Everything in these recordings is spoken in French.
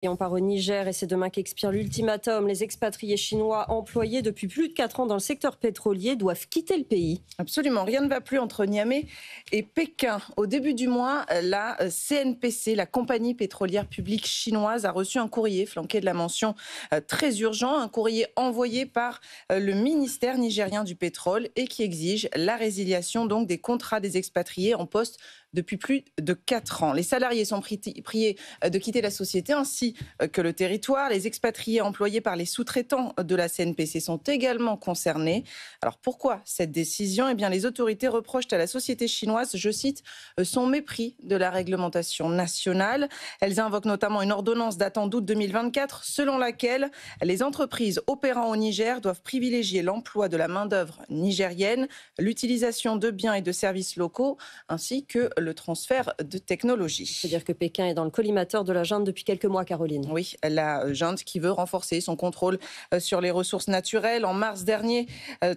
Et on part au Niger et c'est demain qu'expire l'ultimatum. Les expatriés chinois employés depuis plus de 4 ans dans le secteur pétrolier doivent quitter le pays. Absolument, rien ne va plus entre Niamey et Pékin. Au début du mois, la CNPC, la compagnie pétrolière publique chinoise, a reçu un courrier flanqué de la mention très urgent, un courrier envoyé par le ministère nigérien du pétrole et qui exige la résiliation donc des contrats des expatriés en poste depuis plus de 4 ans. Les salariés sont priés de quitter la société ainsi que le territoire. Les expatriés employés par les sous-traitants de la CNPC sont également concernés. Alors pourquoi cette décision ? Eh bien, les autorités reprochent à la société chinoise, je cite, son mépris de la réglementation nationale. Elles invoquent notamment une ordonnance datant d'août 2024 selon laquelle les entreprises opérant au Niger doivent privilégier l'emploi de la main-d'œuvre nigérienne, l'utilisation de biens et de services locaux ainsi que le transfert de technologie. C'est-à-dire que Pékin est dans le collimateur de la junte depuis quelques mois, Caroline. Oui, la junte qui veut renforcer son contrôle sur les ressources naturelles. En mars dernier,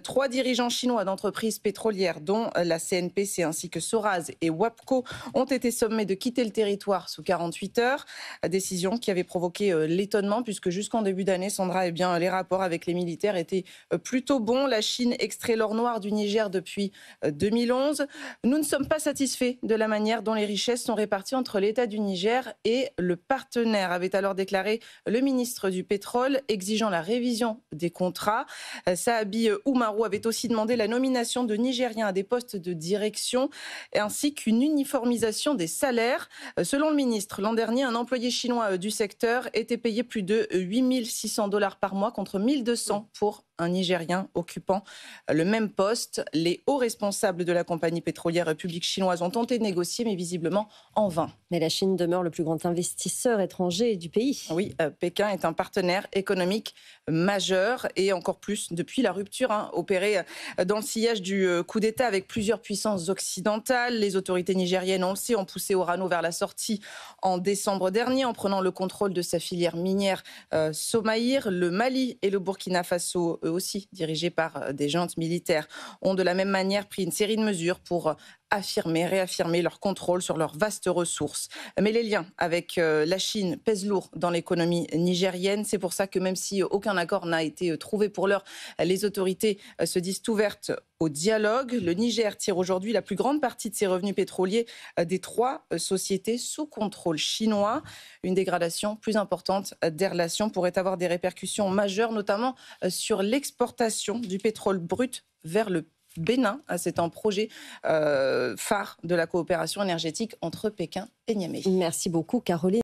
3 dirigeants chinois d'entreprises pétrolières, dont la CNPC ainsi que Soraz et WAPCO, ont été sommés de quitter le territoire sous 48 heures. Décision qui avait provoqué l'étonnement puisque jusqu'en début d'année, Sandra, les rapports avec les militaires étaient plutôt bons. La Chine extrait l'or noir du Niger depuis 2011. Nous ne sommes pas satisfaits de la manière dont les richesses sont réparties entre l'État du Niger et le partenaire, avait alors déclaré le ministre du Pétrole, exigeant la révision des contrats. Sahabi Oumarou avait aussi demandé la nomination de Nigériens à des postes de direction ainsi qu'une uniformisation des salaires. Selon le ministre, l'an dernier, un employé chinois du secteur était payé plus de 8 600 $ par mois contre 1 200 pour un Nigérien occupant le même poste. Les hauts responsables de la compagnie pétrolière publique chinoise ont tenté de négocier, mais visiblement en vain. Mais la Chine demeure le plus grand investisseur étranger du pays. Oui, Pékin est un partenaire économique majeur et encore plus depuis la rupture opérée dans le sillage du coup d'État avec plusieurs puissances occidentales. Les autorités nigériennes, on le sait, ont poussé Orano vers la sortie en décembre dernier en prenant le contrôle de sa filière minière Somaïr. Le Mali et le Burkina Faso, eux aussi dirigés par des juntes militaires, ont de la même manière pris une série de mesures pour réaffirmer leur contrôle sur leurs vastes ressources. Mais les liens avec la Chine pèsent lourd dans l'économie nigérienne. C'est pour ça que même si aucun accord n'a été trouvé pour l'heure, les autorités se disent ouvertes au dialogue. Le Niger tire aujourd'hui la plus grande partie de ses revenus pétroliers des 3 sociétés sous contrôle chinois. Une dégradation plus importante des relations pourrait avoir des répercussions majeures, notamment sur l'exportation du pétrole brut vers le Bénin. C'est un projet phare de la coopération énergétique entre Pékin et Niamey. Merci beaucoup, Caroline.